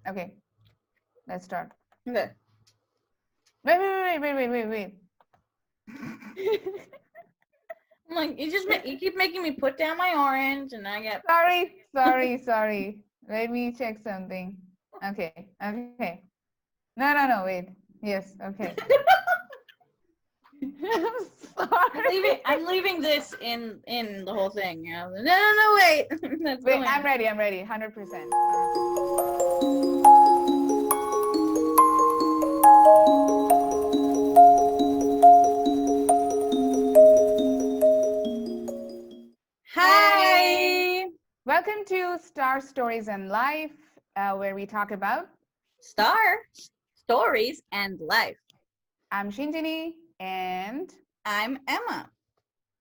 Okay, let's start. Okay. Wait. I'm like, you keep making me put down my orange, and I get. Sorry. Let me check something. Okay. No, wait. Yes, okay. Sorry. I'm leaving this in the whole thing. You know? No, wait. That's Wait, going. I'm ready. 100%. Hi. Welcome to Star Stories and Life, where we talk about. Star stories and life. I'm Shinjini, and I'm Emma.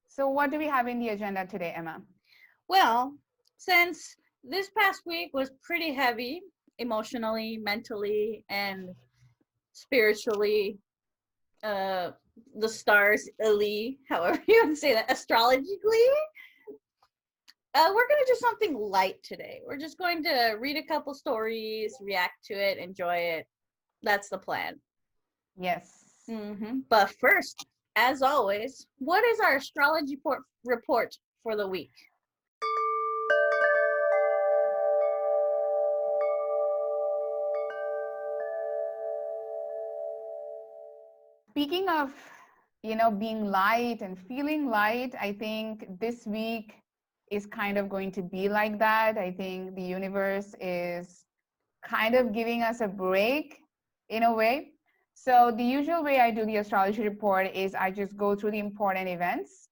so what do we have in the agenda today, Emma? Well, since this past week was pretty heavy emotionally, mentally, and spiritually, the stars, however you want to say that, astrologically, we're going to do something light today. We're just going to read a couple stories, react to it, enjoy it. That's the plan. Yes. But first, as always, what is our astrology report for the week? Speaking of, being light and feeling light, I think this week is kind of going to be like that. I think the universe is kind of giving us a break in a way. So the usual way I do the astrology report is I just go through the important events.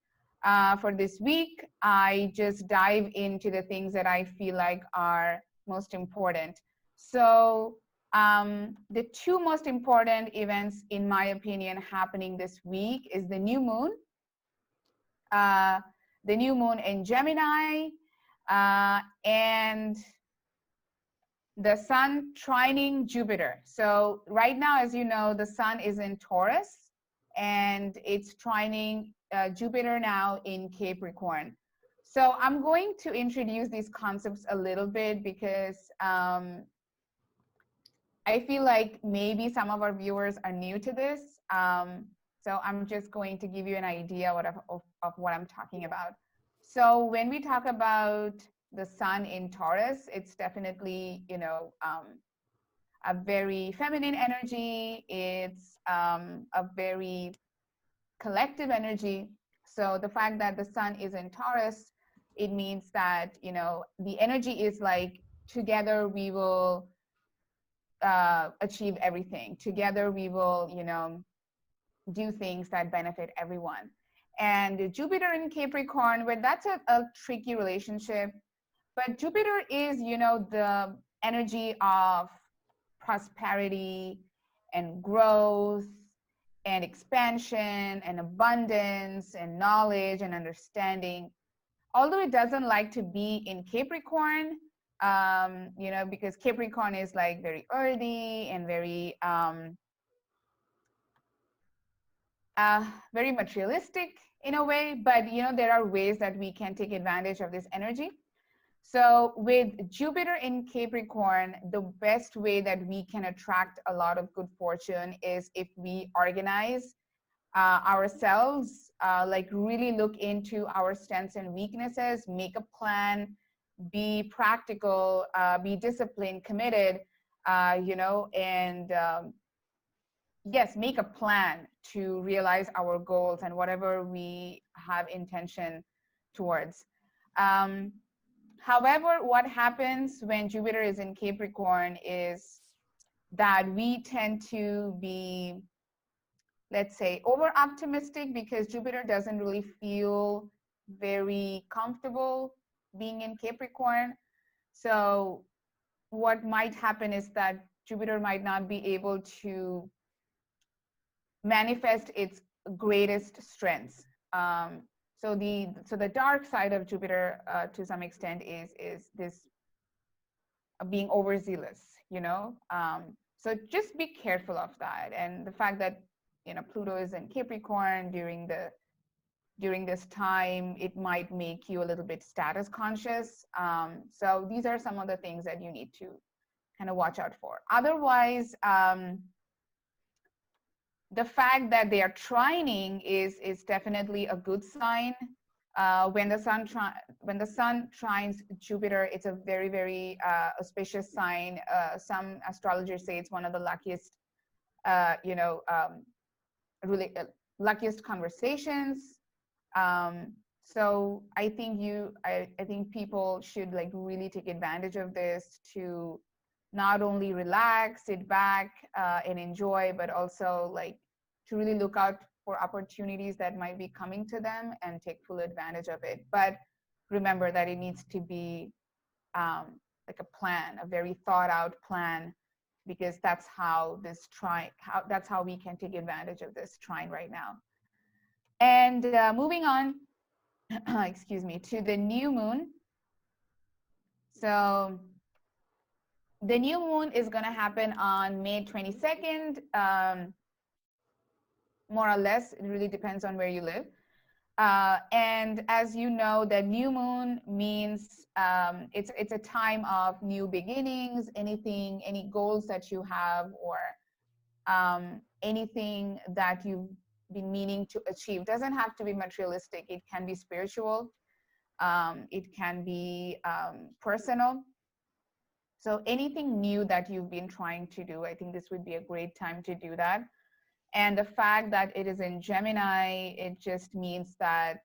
For this week, I just dive into the things that I feel like are most important. So the two most important events, in my opinion, happening this week is uh, the new moon in Gemini, and the sun trining Jupiter. So right now, as you know, the sun is in Taurus, and it's trining Jupiter now in Capricorn. So I'm going to introduce these concepts a little bit because I feel like maybe some of our viewers are new to this. So I'm just going to give you an idea of what I'm talking about. So when we talk about the sun in Taurus, it's definitely, a very feminine energy. It's a very collective energy. So the fact that the sun is in Taurus, it means that, the energy is like together we will achieve everything. Together we will, do things that benefit everyone. And Jupiter in Capricorn, where that's a tricky relationship. But Jupiter is, the energy of prosperity and growth and expansion and abundance and knowledge and understanding. Although it doesn't like to be in Capricorn, because Capricorn is like very earthy and very materialistic in a way, but there are ways that we can take advantage of this energy. So with Jupiter in Capricorn, the best way that we can attract a lot of good fortune is if we organize ourselves, like really look into our strengths and weaknesses, make a plan, be practical, be disciplined, committed, and yes, make a plan to realize our goals and whatever we have intention towards. Um, However, what happens when Jupiter is in Capricorn is that we tend to be, let's say, over optimistic because Jupiter doesn't really feel very comfortable being in Capricorn. So what might happen is that Jupiter might not be able to manifest its greatest strengths. So the dark side of Jupiter, to some extent, is this being overzealous. So just be careful of that, and the fact that Pluto is in Capricorn during this time, it might make you a little bit status conscious. So these are some of the things that you need to kind of watch out for. Otherwise, the fact that they are trining is definitely a good sign. When the sun trines Jupiter, it's a very, very auspicious sign. Some astrologers say it's one of the luckiest, really luckiest conversations. So I think I think people should like really take advantage of this to not only relax, sit back, and enjoy, but also like to really look out for opportunities that might be coming to them and take full advantage of it. But remember that it needs to be like a plan, a very thought out plan, because that's how this that's how we can take advantage of this trine right now. And moving on, excuse me, to the new moon. So the new moon is going to happen on May 22nd, more or less. It really depends on where you live. And as you know, the new moon means it's a time of new beginnings. Any goals that you have, or anything that you've been meaning to achieve, doesn't have to be materialistic. It can be spiritual. It can be personal. So anything new that you've been trying to do, I think this would be a great time to do that. And the fact that it is in Gemini, it just means that,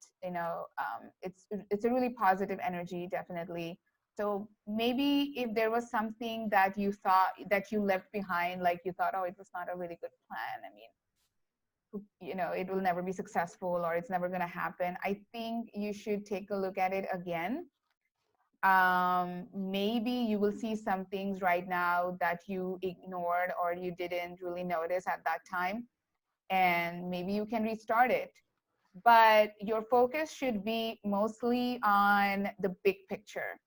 it's a really positive energy, definitely. So maybe if there was something that you thought that you left behind, like you thought, oh, it was not a really good plan. I mean, it will never be successful, or it's never going to happen. I think you should take a look at it again. Maybe you will see some things right now that you ignored or you didn't really notice at that time, and maybe you can restart it. But your focus should be mostly on the big picture.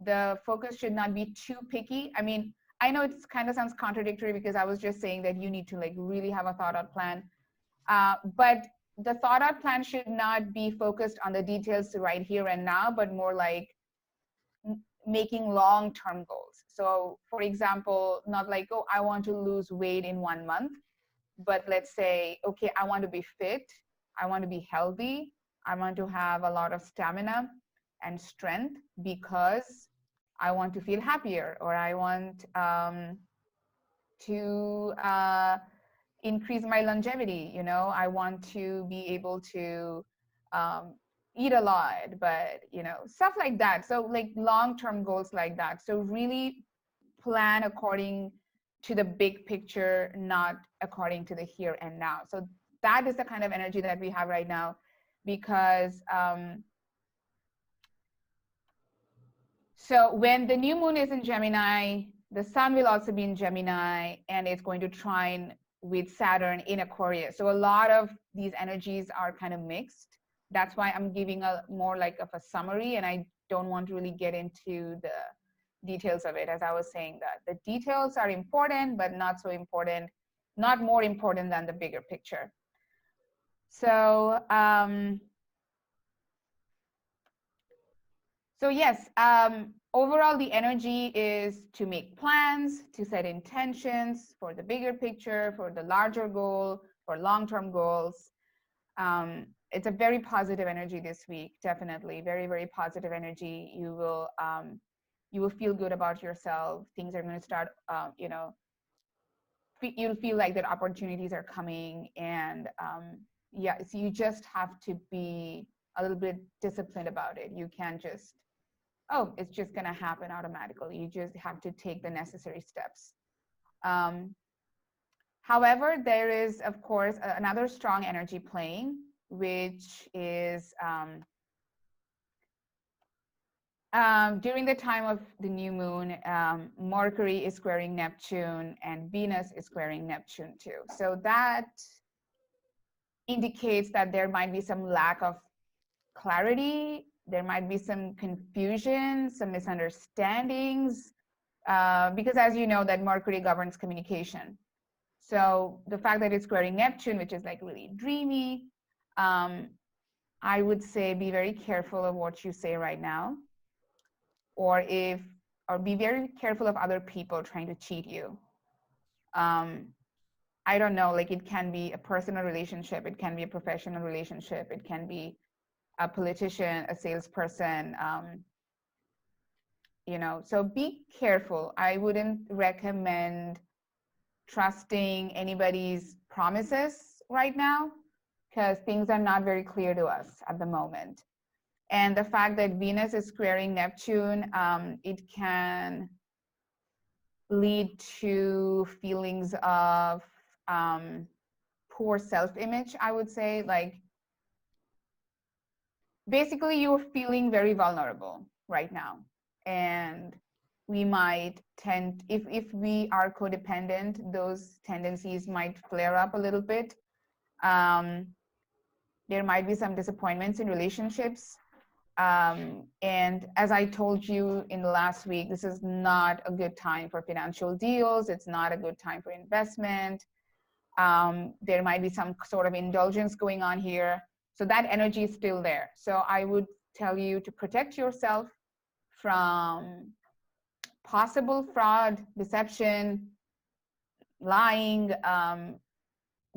The focus should not be too picky. I mean, I know it kind of sounds contradictory, because I was just saying that you need to like really have a thought out plan. But the thought out plan should not be focused on the details right here and now, but more like making long-term goals. So for example, not like, oh, I want to lose weight in 1 month, but let's say, okay, I want to be fit, I want to be healthy, I want to have a lot of stamina and strength because I want to feel happier, or I want to increase my longevity. I want to be able to eat a lot, but stuff like that. So like long-term goals like that. So really plan according to the big picture, not according to the here and now. So that is the kind of energy that we have right now, because so when the new moon is in Gemini, the sun will also be in Gemini, and it's going to trine with Saturn in Aquarius. So a lot of these energies are kind of mixed. That's why I'm giving a more like of a summary, and I don't want to really get into the details of it. As I was saying, that the details are important, but not so important, not more important than the bigger picture. So yes, overall the energy is to make plans, to set intentions for the bigger picture, for the larger goal, for long-term goals. It's a very positive energy this week, definitely very, very positive energy. You will feel good about yourself. Things are going to start, you'll feel like that opportunities are coming, and yeah, so you just have to be a little bit disciplined about it. You can't just, oh, it's just going to happen automatically. You just have to take the necessary steps. However, there is, of course, another strong energy playing, which is during the time of the new moon, Mercury is squaring Neptune, and Venus is squaring Neptune too. So that indicates that there might be some lack of clarity. There might be some confusion, some misunderstandings, because as you know, that Mercury governs communication. So the fact that it's squaring Neptune, which is like really dreamy, I would say be very careful of what you say right now. Or if or be very careful of other people trying to cheat you. I don't know, like it can be a personal relationship, it can be a professional relationship, it can be a politician, a salesperson, you know, so be careful. I wouldn't recommend trusting anybody's promises right now because things are not very clear to us at the moment. And the fact that Venus is squaring Neptune, it can lead to feelings of poor self-image, I would say. Like, basically, you're feeling very vulnerable right now. And we might tend, if we are codependent, those tendencies might flare up a little bit. There might be some disappointments in relationships. And as I told you in the last week, this is not a good time for financial deals. It's not a good time for investment. There might be some sort of indulgence going on here. So that energy is still there. So I would tell you to protect yourself from possible fraud, deception, lying.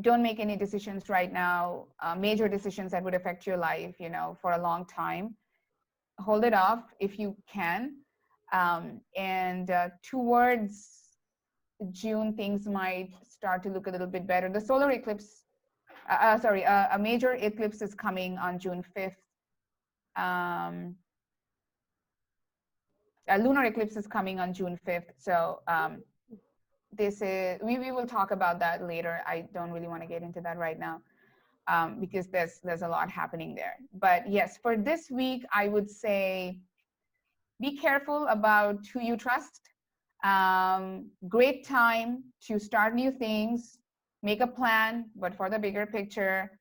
Don't make any decisions right now, major decisions that would affect your life, you know, for a long time. Hold it off if you can. And towards June, things might start to look a little bit better. The solar eclipse, a major eclipse is coming on June 5th. A lunar eclipse is coming on June 5th. So this is, we will talk about that later. I don't really want to get into that right now because there's a lot happening there. But yes, for this week, I would say be careful about who you trust. Great time to start new things, make a plan, but for the bigger picture.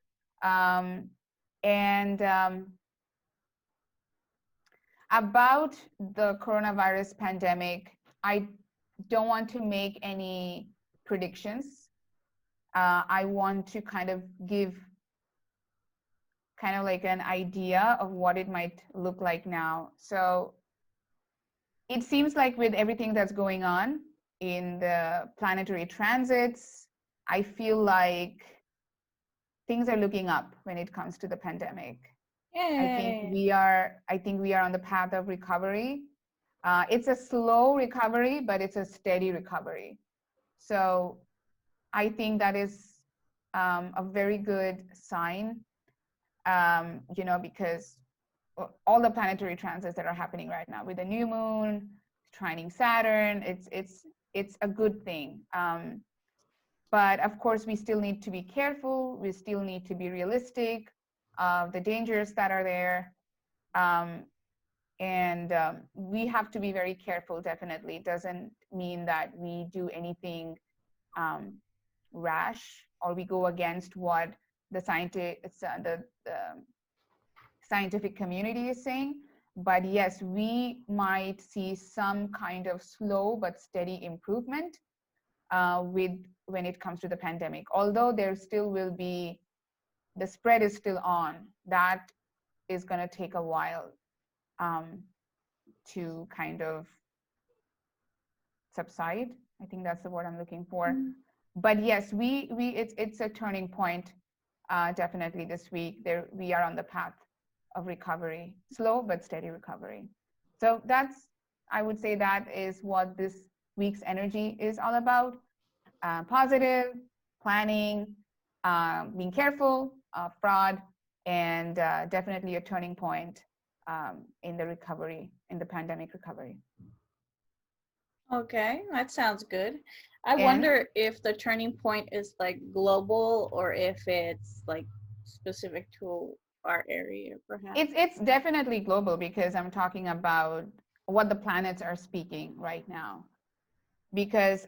About the coronavirus pandemic, I don't want to make any predictions. I want to kind of give kind of like an idea of what it might look like now. So it seems like with everything that's going on in the planetary transits, I feel like things are looking up when it comes to the pandemic. Yay. I think we are on the path of recovery. It's a slow recovery, but it's a steady recovery. So I think that is a very good sign, you know, because all the planetary transits that are happening right now with the new moon, trining Saturn, it's a good thing. But of course, we still need to be careful. We still need to be realistic of the dangers that are there. We have to be very careful, definitely. It doesn't mean that we do anything rash or we go against what the scientific community is saying. But yes, we might see some kind of slow but steady improvement when it comes to the pandemic. Although there still will be, the spread is still on. That is going to take a while to kind of subside. I think that's the word I'm looking for. Mm-hmm. But yes, it's a turning point. Definitely this week, we are on the path of recovery, slow but steady recovery. So I would say that is what this week's energy is all about. Positive, planning, being careful, fraud, and definitely a turning point in the recovery, in the pandemic recovery. Okay, that sounds good. I wonder if the turning point is like global or if it's like specific to our area, perhaps. It's definitely global because I'm talking about what the planets are speaking right now. Because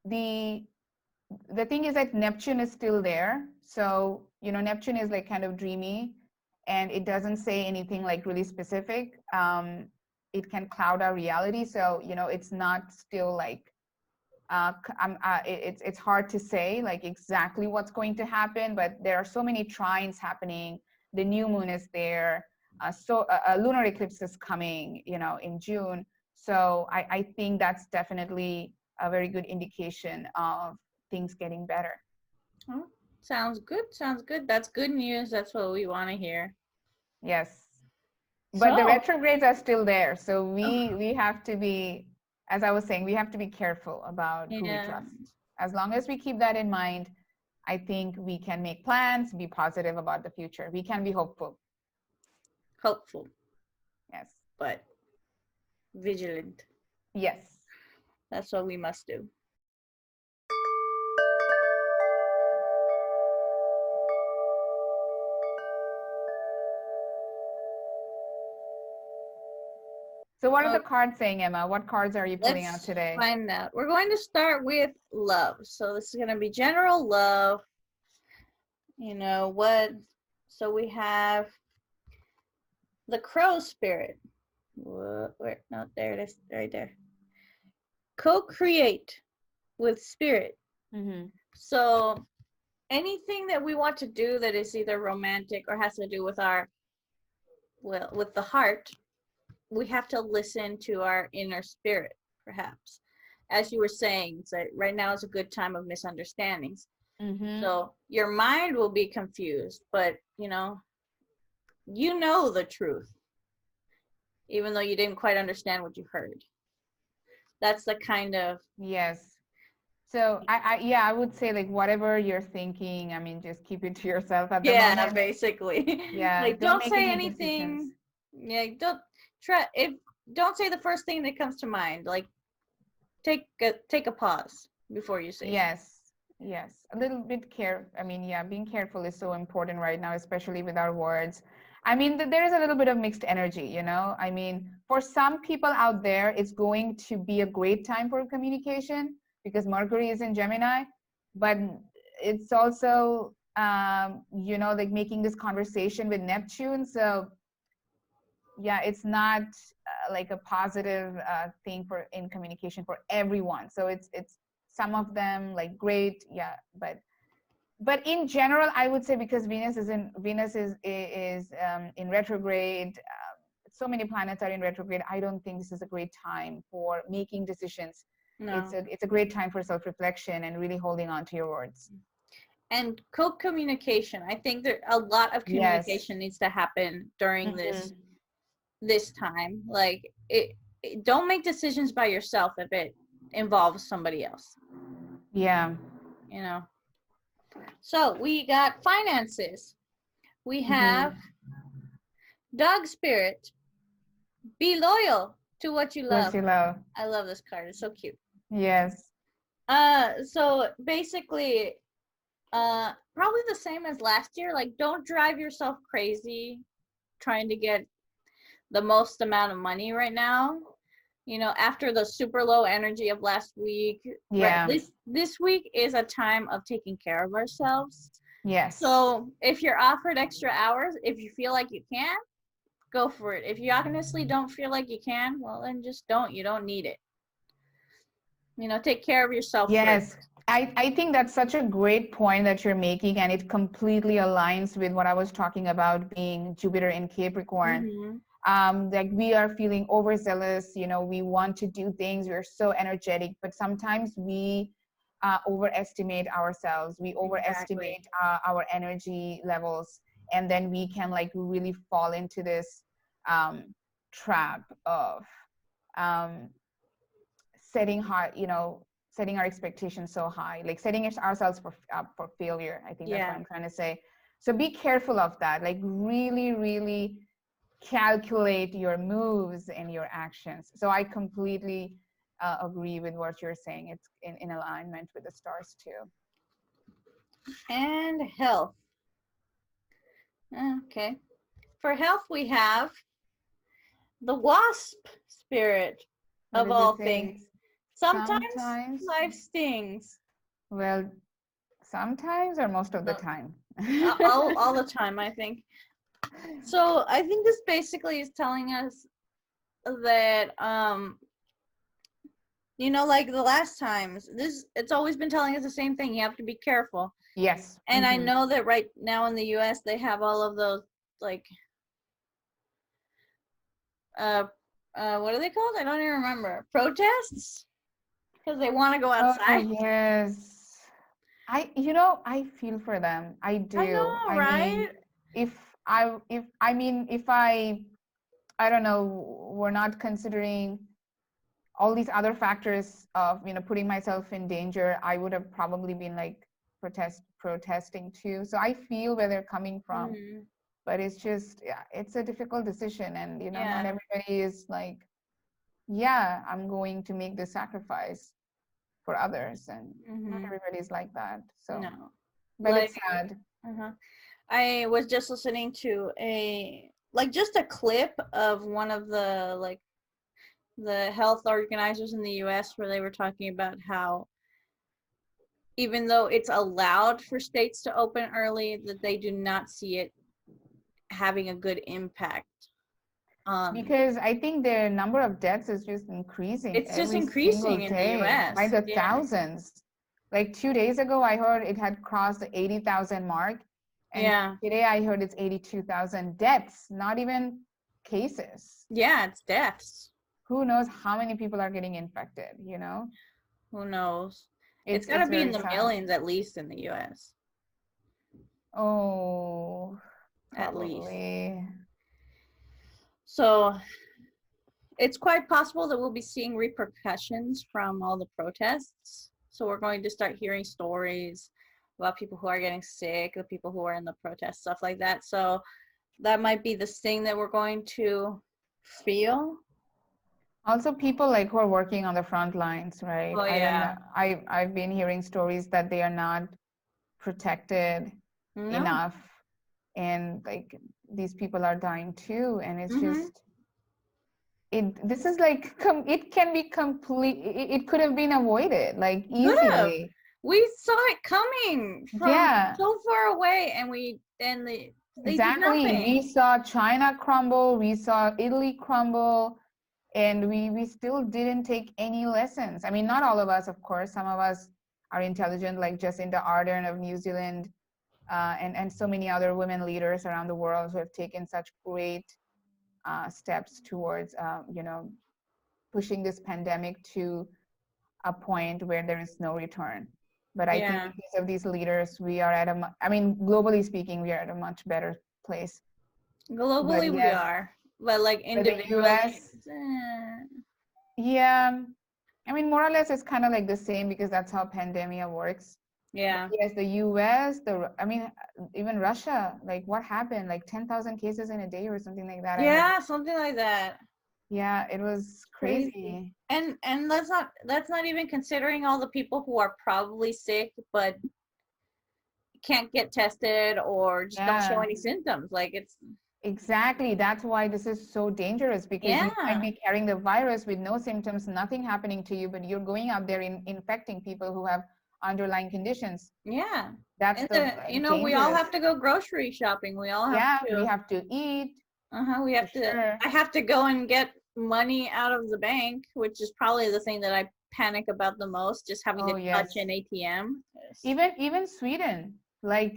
the thing is that Neptune is still there. So, you know, Neptune is like kind of dreamy and it doesn't say anything like really specific. It can cloud our reality. So, you know, it's not still like, it's hard to say like exactly what's going to happen, but there are so many trines happening. The new moon is there. a lunar eclipse is coming, in June. So I think that's definitely a very good indication of things getting better. Oh, sounds good. Sounds good. That's good news. That's what we want to hear. Yes. But the So, retrogrades are still there. So we have to be, as I was saying, we have to be careful about who we yeah, trust. As long as we keep that in mind, I think we can make plans, be positive about the future. We can be hopeful. hopeful, Yes. but vigilant. Yes. That's what we must do. So what are Oh, the cards saying, Emma? What cards are you pulling out let's today? find out. We're going to start with love. So this is going to be general love. You know what? So we have the crow spirit. Where? No, there it is, right there. Co-create with spirit. Mm-hmm. So anything that we want to do that is either romantic or has to do with our, well, with the heart, we have to listen to our inner spirit, perhaps. As you were saying, so right now is a good time of misunderstandings. Mm-hmm. So your mind will be confused, but you know the truth, even though you didn't quite understand what you heard. That's the kind of, Yes. So I would say, like, whatever you're thinking, I mean, just keep it to yourself at the yeah, moment. basically. Yeah, Like, don't don't make say any decisions. anything. Yeah, don't say the first thing that comes to mind. Like, take a pause before you say something. Yes. Yes. A little bit I mean, yeah, being careful is so important right now, especially with our words. I mean, there is a little bit of mixed energy. I mean, for some people out there, it's going to be a great time for communication because Mercury is in Gemini, but it's also, like making this conversation with Neptune. So yeah, it's not like a positive thing for in communication for everyone. So it's some of them like great, yeah, but in general, I would say, because Venus is in retrograde, so many planets are in retrograde. I don't think this is a great time for making decisions. No. It's a great time for self-reflection and really holding on to your words. And co-communication. I think that a lot of Yes. communication needs to happen during Mm-hmm. this time. Like don't make decisions by yourself if it involves somebody else. Yeah. You know. So we got finances. We have Mm-hmm. dog spirit. Be loyal to what you What love. you love. I love this card. It's so cute. Yes. So basically, probably the same as last year. Like, don't drive yourself crazy trying to get the most amount of money right now. You know, after the super low energy of last week, right? Yeah. This week is a time of taking care of ourselves. Yes. So if you're offered extra hours, if you feel like you can, go for it. If you honestly don't feel like you can, well, then just don't. You don't need it. You know, take care of yourself first. Yes, I think that's such a great point that you're making, and it completely aligns with what I was talking about, being Jupiter in Capricorn. Mm-hmm. Like, we are feeling overzealous, we want to do things, we're so energetic, but sometimes we overestimate ourselves, we Exactly. overestimate our energy levels, and then we can like really fall into this trap of um, setting high, setting our expectations so high, like setting ourselves up for failure. I think that's what Yeah. I'm trying to say. So be careful of that. Like, really, really calculate your moves and your actions. So I completely agree with what you're saying. It's in alignment with the stars too. And health. Okay. For health, we have the wasp spirit What of does it all say? things. Sometimes Sometimes, life stings. well, sometimes or most of the No, time. all the time, I think. So I think this basically is telling us that like the last times, it's always been telling us the same thing. You have to be careful. Yes. And I know that right now in the US they have all of those, like, what are they called? I don't even remember. Protests because they want to go Oh, outside. yes. I feel for them. I I do. know, I mean, right? if I don't know, we're not considering all these other factors of, putting myself in danger, I would have probably been like protesting too. So I feel where they're coming from, Mm-hmm. but it's just, yeah, it's a difficult decision. And, not Yeah. everybody is like, yeah, I'm going to make this sacrifice for others. And not Mm-hmm. everybody's like that. So, No. but Like, it's sad. uh-huh. I was just listening to just a clip of one of the health organizers in the US where they were talking about how even though it's allowed for states to open early, that they do not see it having a good impact. Because I think the number of deaths is just increasing It's just every single increasing in the day by US. the Yeah. thousands. Like 2 days ago, I heard it had crossed the 80,000 mark. And Yeah. today I heard it's 82,000 deaths, not even cases. Yeah, it's deaths. Who knows how many people are getting infected? Who knows? It's It's got to it's be in very the sad. millions at least in the US. Oh, At least. probably. So it's quite possible that we'll be seeing repercussions from all the protests. So we're going to start hearing stories about people who are getting sick, the people who are in the protests, stuff like that. So that might be the thing that we're going to feel. Also, people like who are working on the front lines, right? Oh I don't yeah. know. I've been hearing stories that they are not protected No. enough, and like these people are dying too, and it's Mm-hmm. just this is like it can be it could have been avoided like Could have. easily. We saw it coming from Yeah, so far away, and they did exactly. We nothing. saw China crumble, we saw Italy crumble, and we still didn't take any lessons. I mean, not all of us, of course. Some of us are intelligent, like Jacinda Ardern of New Zealand, and so many other women leaders around the world who have taken such great steps towards, pushing this pandemic to a point where there is no return. But I think Yeah. because of these leaders, we are I mean, globally speaking, we are at a much better place. But Globally, we yes, are, but like but the individually, US, yeah, I mean, more or less, it's kind of like the same because that's how pandemia works. But yeah. yes, the US, I mean, even Russia, like what happened? Like 10,000 cases in a day or something like that. I heard. Yeah, something like that. Yeah, it was Crazy. crazy. And that's not even considering all the people who are probably sick but can't get tested or just don't show Yeah, any symptoms. Like it's exactly. That's why this is so dangerous because you might yeah. be carrying the virus with no symptoms, nothing happening to you, but you're going out there infecting people who have underlying conditions. Yeah. That's And the we all dangerous. have to go grocery shopping. We all have Yeah, we to have to eat we for have to sure. I have to go and get money out of the bank, which is probably the thing that I panic about the most, just having Oh, to touch yes. an ATM. Yes. Even Sweden, like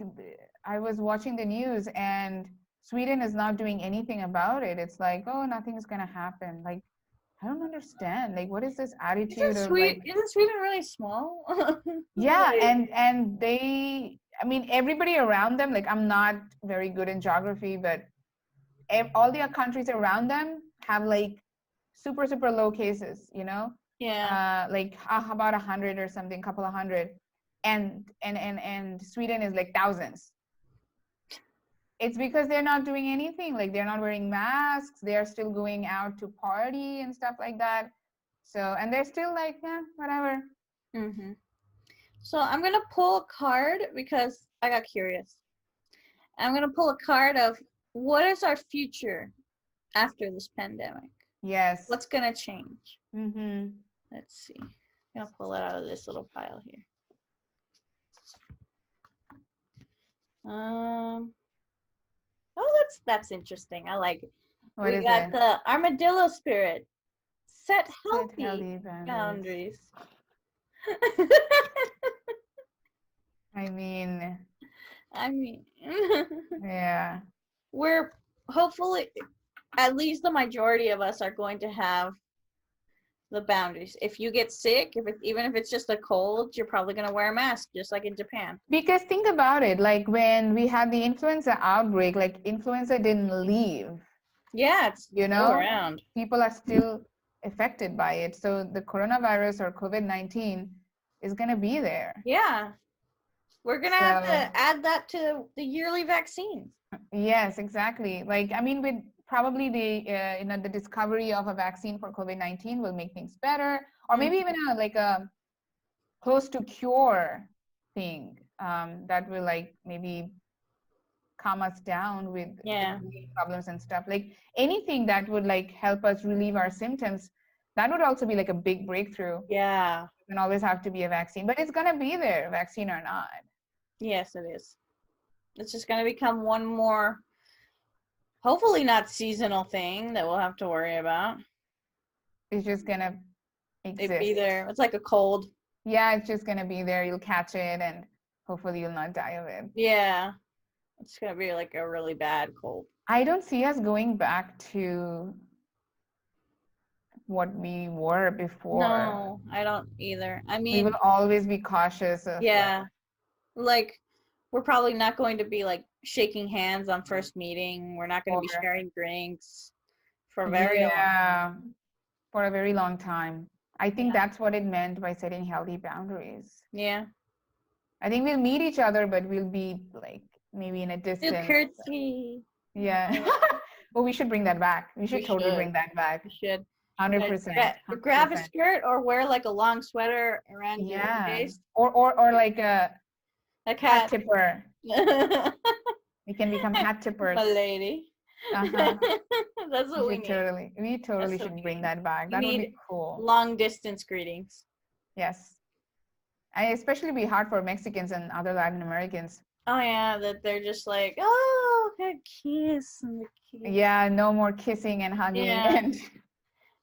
I was watching the news and Sweden is not doing anything about it. It's like, oh, nothing's gonna happen. Like, I don't understand. Like, what is this attitude of like, Isn't Sweden really small? yeah, Like, and I mean, everybody around them, like I'm not very good in geography, but all the countries around them have like super low cases, yeah. like about 100 or something, couple of hundred, and Sweden is like thousands. It's because they're not doing anything. Like they're not wearing masks. They are still going out to party and stuff like that. So, and they're still like, yeah, whatever. hmm So I'm gonna pull a card because I got curious. I'm gonna pull a card of what is our future after this pandemic? Yes. What's gonna change? Mm-hmm. Let's see. I'm gonna pull it out of this little pile here. Um. Oh, that's interesting. I like it. What We is got it? the Armadillo Spirit. Set Set healthy healthy boundaries. boundaries. I mean, I mean, yeah. we're hopefully at least the majority of us are going to have the boundaries. If you get sick, even if it's just a cold, you're probably going to wear a mask, just like in Japan. Because think about it, like when we had the influenza outbreak, like influenza didn't leave, Yeah, it's you still know, around. people are still affected by it. So the coronavirus or COVID-19 is going to be there. Yeah. We're going to have So, to add that to the yearly vaccines. yes, exactly. Like, I mean, with probably the discovery of a vaccine for COVID-19 will make things better, or maybe even a close to cure thing that will like maybe calm us down with breathing problems and stuff. Like anything that would like help us relieve our symptoms, that would also be like a big breakthrough. Yeah. It doesn't always have to be a vaccine, but it's gonna be there, vaccine or not. Yes, it is. It's just going to become one more, hopefully not seasonal thing that we'll have to worry about. It's just gonna It'd be exist. there. It's like a cold. Yeah, it's just gonna be there. You'll catch it and hopefully you'll not die of it. Yeah. It's going to be like a really bad cold. I don't see us going back to what we were before. No, I don't either. I We mean, will always be cautious of yeah. Like, we're probably not going to be like shaking hands on first meeting. We're not going to be or sharing drinks for very long. yeah, for a very long time. I think Yeah. that's what it meant by setting healthy boundaries. Yeah. I think we'll meet each other, but we'll be like maybe in a Do distance. curtsy. Yeah. Well, we should bring that back. We should totally bring that back. We should. 100%. Grab a 100%. skirt or wear like a long sweater around your Yeah. waist. Or like a Like hat tipper. My We can become hat tippers. lady. Uh-huh. That's what we need. We totally should bring that back. That would be cool. Long distance greetings. Yes. And especially be hard for Mexicans and other Latin Americans. Oh yeah, that they're just like, oh, good kiss and the kiss. Yeah, no more kissing and hugging. Yeah. And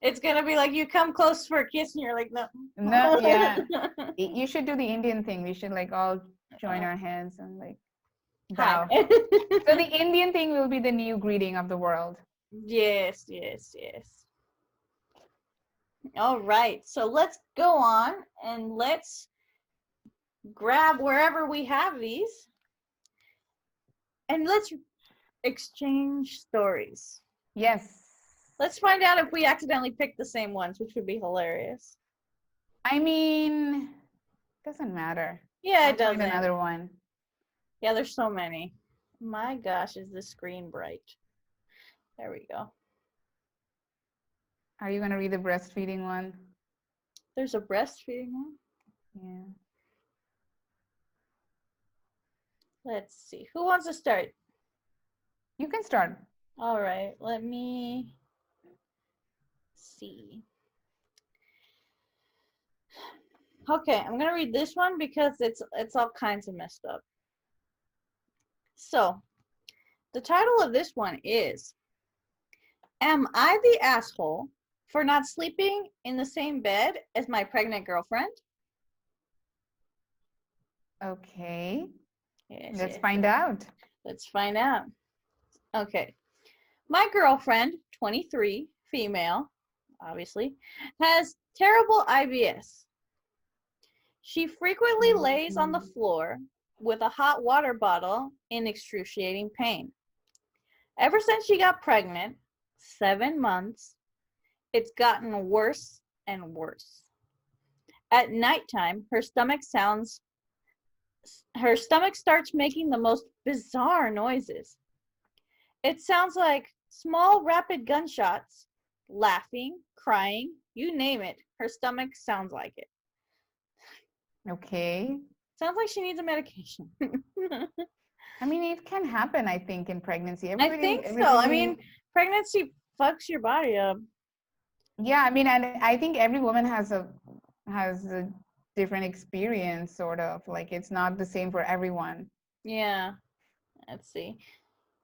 It's gonna be like you come close for a kiss and you're like, no. no, yeah. You should do the Indian thing. We should like all join our hands and like bow. Hi. So the Indian thing will be the new greeting of the world. Yes, yes, yes. All right, so let's go on and let's grab wherever we have these and let's exchange stories. Yes. Let's find out if we accidentally picked the same ones, which would be hilarious. I mean, doesn't matter. Yeah, I'll it doesn't. find another one. Yeah, there's so many. My gosh, is this screen bright? There we go. Are you gonna read the breastfeeding one? There's a breastfeeding one? Yeah. Let's see. Who wants to start? You can start. All right, let me see. Okay, I'm gonna read this one because it's all kinds of messed up. So, the title of this one is, Am I the asshole for not sleeping in the same bed as my pregnant girlfriend? Okay. Yes, Let's yes. find out. Let's find out. Okay. My girlfriend, 23, female, obviously, has terrible IBS. She frequently lays on the floor with a hot water bottle in excruciating pain. Ever since she got pregnant, 7 months, it's gotten worse and worse. At nighttime, her stomach starts making the most bizarre noises. It sounds like small rapid gunshots, laughing, crying, you name it. Her stomach sounds like it. Okay. Sounds like she needs a medication. I mean, it can happen, I think, in pregnancy. I think so. I mean, pregnancy fucks your body up. Yeah, I mean, and I think every woman has a different experience, sort of. Like, it's not the same for everyone. Yeah. Let's see.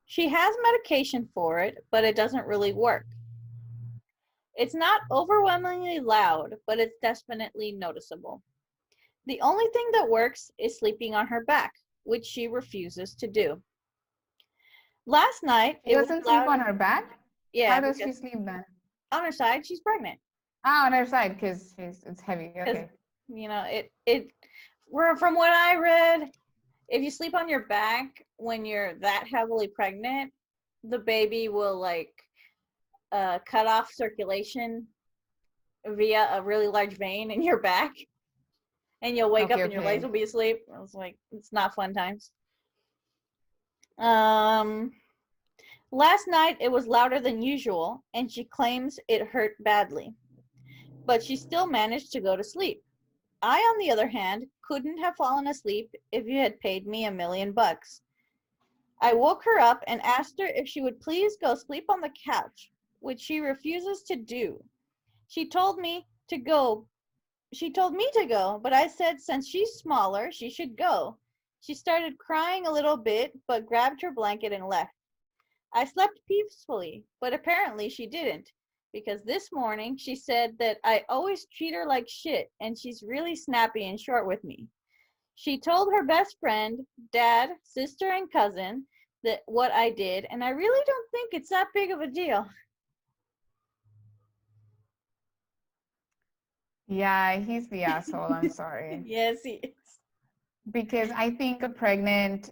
She has medication for it, but it doesn't really work. It's not overwhelmingly loud, but it's definitely noticeable. The only thing that works is sleeping on her back, which she refuses to do. Last night, She doesn't sleep on her back? Yeah, How does she because sleep then? on her side, she's pregnant. Ah, on her side, because it's heavy. Because, Okay. from what I read, if you sleep on your back when you're that heavily pregnant, the baby will like cut off circulation via a really large vein in your back, and you'll wake up Okay, and your legs okay. will be asleep. I was like, it's not fun times. Um, Last night it was louder than usual, and she claims it hurt badly, but she still managed to go to sleep. I, on the other hand, couldn't have fallen asleep if you had paid me $1,000,000. I woke her up and asked her if she would please go sleep on the couch, which she refuses to do. She told me to go. She told me to go, but I said since she's smaller, she should go. She started crying a little bit, but grabbed her blanket and left. I slept peacefully, but apparently she didn't, because this morning she said that I always treat her like shit and she's really snappy and short with me. She told her best friend, dad, sister, and cousin that what I did, and I really don't think it's that big of a deal. Yeah, he's the asshole. I'm sorry. Yes, he is. Because I think a pregnant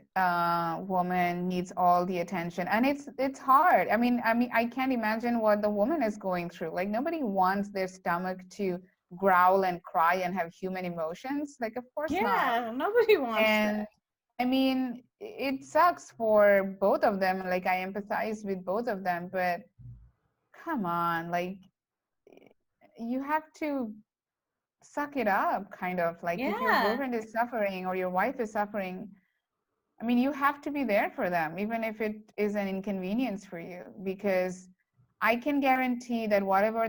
woman needs all the attention, and it's hard. I mean, I can't imagine what the woman is going through. Like nobody wants their stomach to growl and cry and have human emotions. Like, of course not. Yeah, nobody wants And that. I mean, it sucks for both of them. Like I empathize with both of them, but come on, like you have to suck it up, kind of. Like if your Yeah, girlfriend is suffering or your wife is suffering, I mean, you have to be there for them, even if it is an inconvenience for you, because I can guarantee that whatever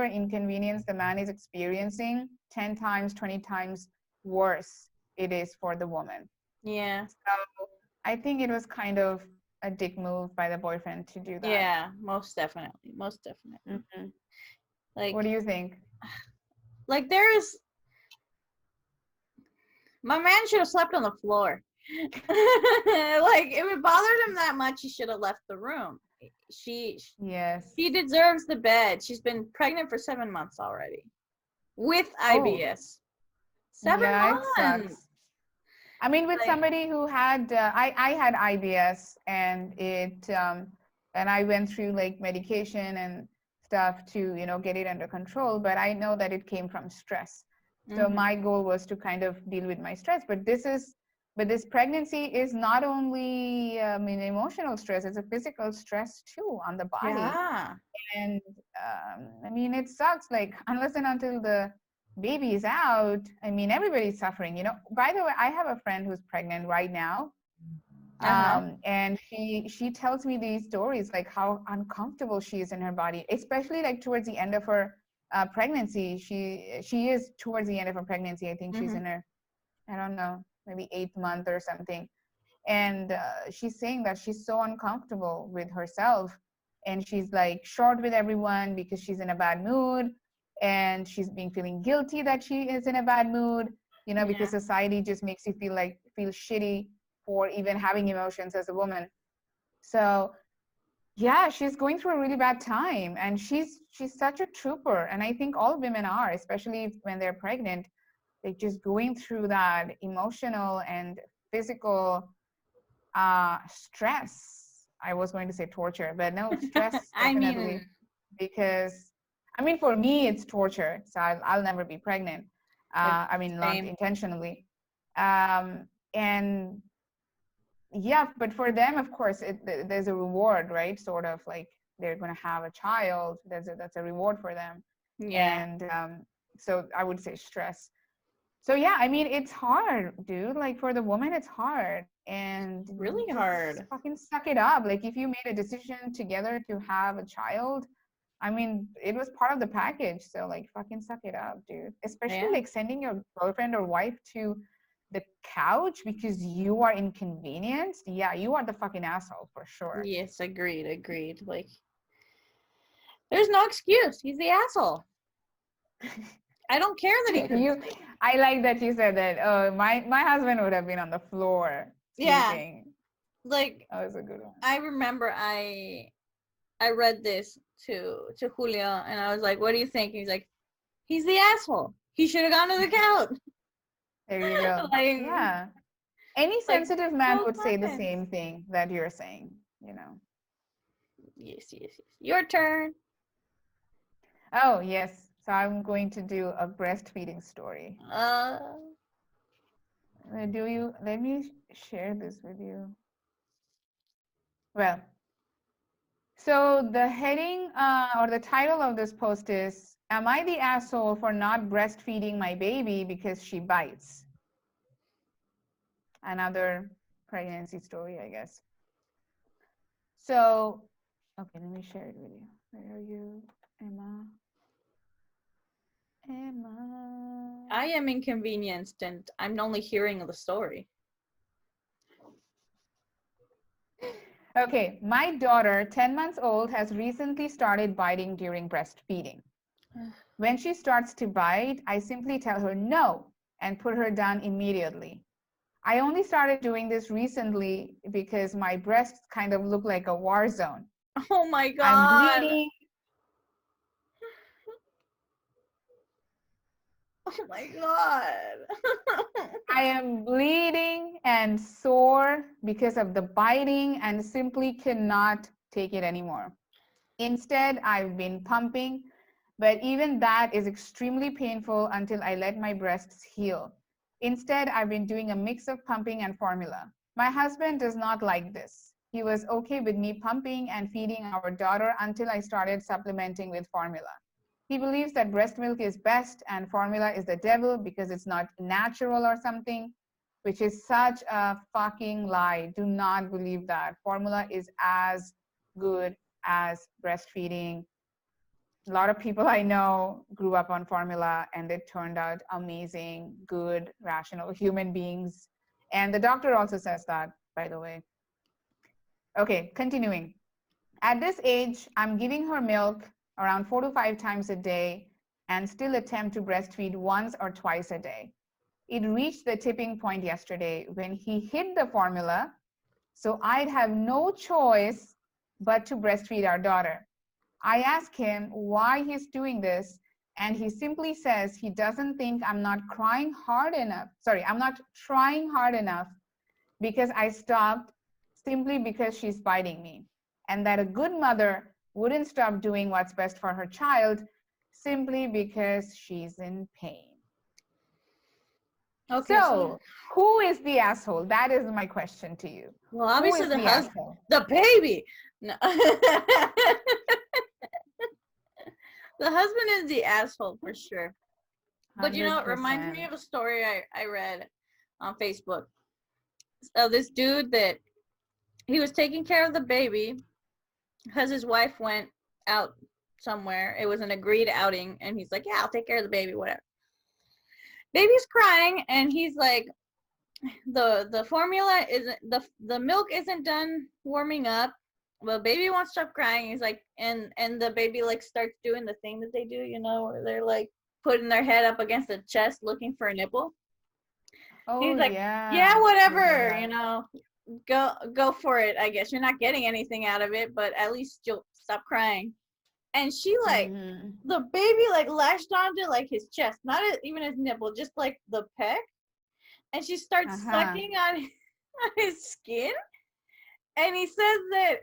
inconvenience the man is experiencing, 10 times, 20 times worse it is for the woman. yeah, So I think it was kind of a dick move by the boyfriend to do that. yeah, most definitely, most definitely. Hmm. What Like, do you think? there is, my man should have slept on the floor. Like, if it bothered him that much, he should have left the room. She Yes. she deserves the bed. She's been pregnant for 7 months already with Oh, IBS. Seven yeah, it months. sucks. I mean, with Like, somebody who had, I had IBS, and I went through like medication and stuff to, get it under control. But I know that it came from stress. So mhm. my goal was to kind of deal with my stress. But this pregnancy is not only, emotional stress; it's a physical stress too on the body. Yeah. And I mean, it sucks. Like unless and until the baby is out, I mean, everybody's suffering. By the way, I have a friend who's pregnant right now, Uh-huh. and she tells me these stories, like how uncomfortable she is in her body, especially like towards the end of her pregnancy. She is towards the end of her pregnancy. I think she's Mhm. in her, I don't know, maybe 8th month or something. And she's saying that she's so uncomfortable with herself, and she's like short with everyone because she's in a bad mood, and she's being feeling guilty that she is in a bad mood, because Yeah. society just makes you feel shitty for even having emotions as a woman. So yeah, she's going through a really bad time, and she's such a trooper, and I think all women are, especially when they're pregnant, like just going through that emotional and physical stress. I was going to say torture, but no, stress I mean, definitely, because I mean, for me, it's torture. So I'll never be pregnant. it, I mean, not same. intentionally. And yeah, but for them, of course, there's a reward, right? Sort of like they're going to have a child. That's a reward for them. Yeah. And so I would say stress. So yeah, I mean, it's hard, dude. Like for the woman, it's hard, and Really just hard. fucking suck it up. Like if you made a decision together to have a child, I mean, it was part of the package. So like, fucking suck it up, dude. Especially Yeah. like sending your girlfriend or wife to the couch because you are inconvenienced. Yeah, you are the fucking asshole for sure. Yes, agreed, agreed. Like, there's no excuse. He's the asshole. I don't care that he couldn't you, sleep. I like that you said that. Oh, my husband would have been on the floor Yeah. sleeping. Like, That was a good one. I remember I I read this to Julio, and I was like, "What do you think?" He's like, "He's the asshole. He should have gone to the couch." There you go. like, Yeah. Any like sensitive man both would say the weapons. same thing that you're saying, you know. Yes. Your turn. Oh, yes. So I'm going to do a breastfeeding story. Uh, Let me share this with you. Well, so the heading or the title of this post is, Am I the asshole for not breastfeeding my baby because she bites? Another pregnancy story, I guess. So, okay, let me share it with you. Where are you, Emma? Emma. I am inconvenienced, and I'm only hearing the story. Okay, my daughter, 10 months old, has recently started biting during breastfeeding. When she starts to bite, I simply tell her no and put her down immediately. I only started doing this recently because my breasts kind of look like a war zone. Oh my I'm god. bleeding. Oh my god. I am bleeding and sore because of the biting and simply cannot take it anymore. Instead, I've been pumping, but even that is extremely painful until I let my breasts heal. Instead, I've been doing a mix of pumping and formula. My husband does not like this. He was okay with me pumping and feeding our daughter until I started supplementing with formula. He believes that breast milk is best and formula is the devil because it's not natural or something, which is such a fucking lie. Do not believe that. Formula is as good as breastfeeding. A lot of people I know grew up on formula and they turned out amazing, good, rational human beings. And the doctor also says that, by the way. Okay, continuing. At this age, I'm giving her milk around 4 to 5 times a day and still attempt to breastfeed once or twice a day. It reached the tipping point yesterday when he hid the formula, so I'd have no choice but to breastfeed our daughter. I ask him why he's doing this, and he simply says he doesn't think I'm not crying hard enough. Sorry, I'm not trying hard enough because I stopped simply because she's biting me, and that a good mother wouldn't stop doing what's best for her child simply because she's in pain. Okay, So, who is the asshole? That is my question to you. well, Who obviously is the asshole? the baby. No. The husband is the asshole for sure. But you know, it reminds me 100%. of a story I read on Facebook. So this dude that he was taking care of the baby because his wife went out somewhere. It was an agreed outing, and he's like, "Yeah, I'll take care of the baby, whatever." Baby's crying, and he's like, "The formula isn't the milk isn't done warming up." Well, baby won't stop crying. He's like, and the baby like starts doing the thing that they do, you know, where they're like putting their head up against the chest looking for a nipple. Oh, He's like, yeah. "Yeah, I've done whatever, that. you know, go for it. I guess you're not getting anything out of it, but at least you'll stop crying." And she like Mm-hmm. the baby like latched onto like his chest, not even his nipple, just like the peck, and she starts Uh-huh. sucking on on his skin. And he says that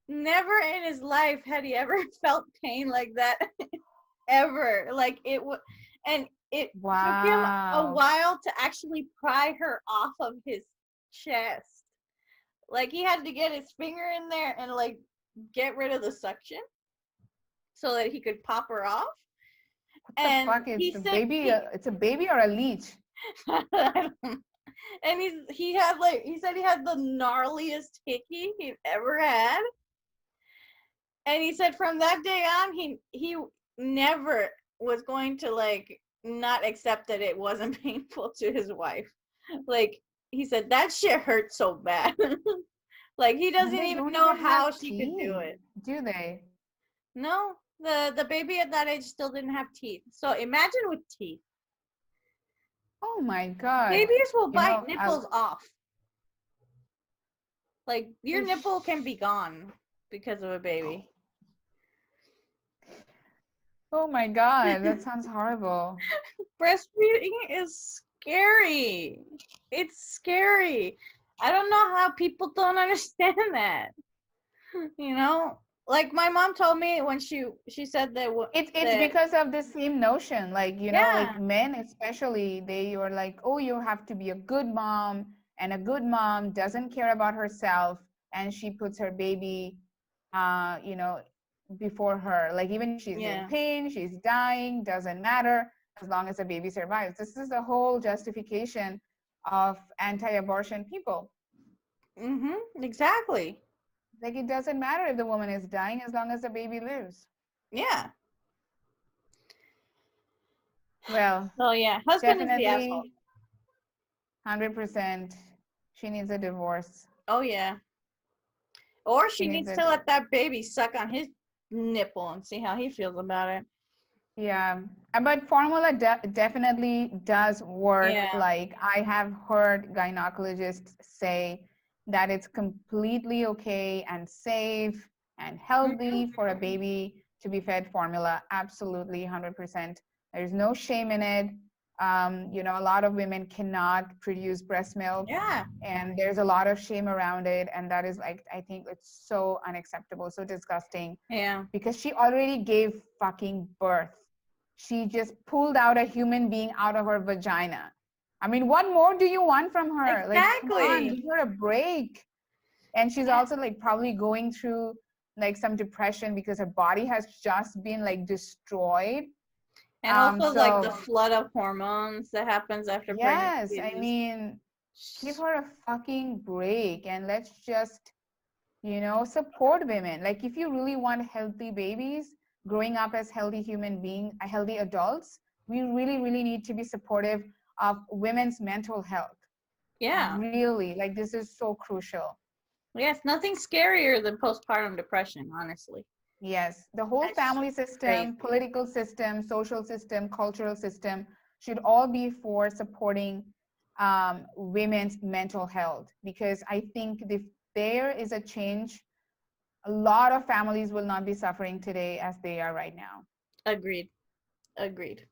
never in his life had he ever felt pain like that ever. Like it would, and it took him a Wow. while to actually pry her off of his chest. Like he had to get his finger in there and like get rid of the suction so that he could pop her off. What the And fuck? It's he a said baby. he It's a baby or a leech? and he had like he said he had the gnarliest hickey he'd ever had. And he said from that day on he never was going to like not accept that it wasn't painful to his wife. Like he said that shit hurt so bad. Like he And doesn't they even don't know even have how she could do teeth, it. do they? No, the baby at that age still didn't have teeth. So imagine with teeth. Oh my God. Babies will You bite know, nipples off. Like your Ish. nipple can be gone because of a baby. Oh my God, that sounds horrible. Breastfeeding is scary. It's scary. I don't know how people don't understand that. You know, like my mom told me when she said that It's that because of the same notion, like, like yeah, men especially, they are like, oh, you have to be a good mom, and a good mom doesn't care about herself, and she puts her baby, before her. Like even if she's in yeah. pain, she's dying, doesn't matter as long as the baby survives. This is the whole justification of anti-abortion people. Exactly. Like it doesn't matter if the woman is dying as long as the baby lives. Yeah. Well, So yeah, husband is the asshole. definitely 100%. She needs a divorce. Oh yeah. Or She she needs needs a to divorce. let that baby suck on his nipple and see how he feels about it. Yeah, but formula definitely does work. Yeah. Like I have heard gynecologists say that it's completely okay and safe and healthy for a baby to be fed formula. Absolutely, 100%. There's no shame in it. A lot of women cannot produce breast milk, Yeah. and there's a lot of shame around it, and that is like, I think it's so unacceptable, so disgusting, Yeah. because she already gave fucking birth. She just pulled out a human being out of her vagina. I mean, what more do you want from her? Like, come on, Exactly. give her a break. And she's Yeah. also like probably going through like some depression because her body has just been like destroyed. And also like the So flood of hormones that happens after yes, pregnancy I is mean, give her a fucking break, and let's just support women. Like if you really want healthy babies growing up as healthy human beings, healthy adults, we really, really need to be supportive of women's mental health. yeah. Really, like this is so crucial. Yes, nothing scarier than postpartum depression, honestly. Yes, the whole That's family system, crazy. political system, social system, cultural system should all be for supporting women's mental health, because I think if there is a change, a lot of families will not be suffering today as they are right now. Agreed. Agreed.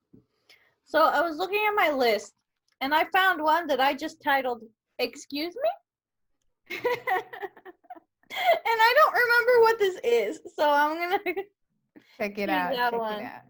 So I was looking at my list and I found one that I just titled Excuse Me? And I don't remember what this is. So I'm gonna Check it choose out. that Check it one. out.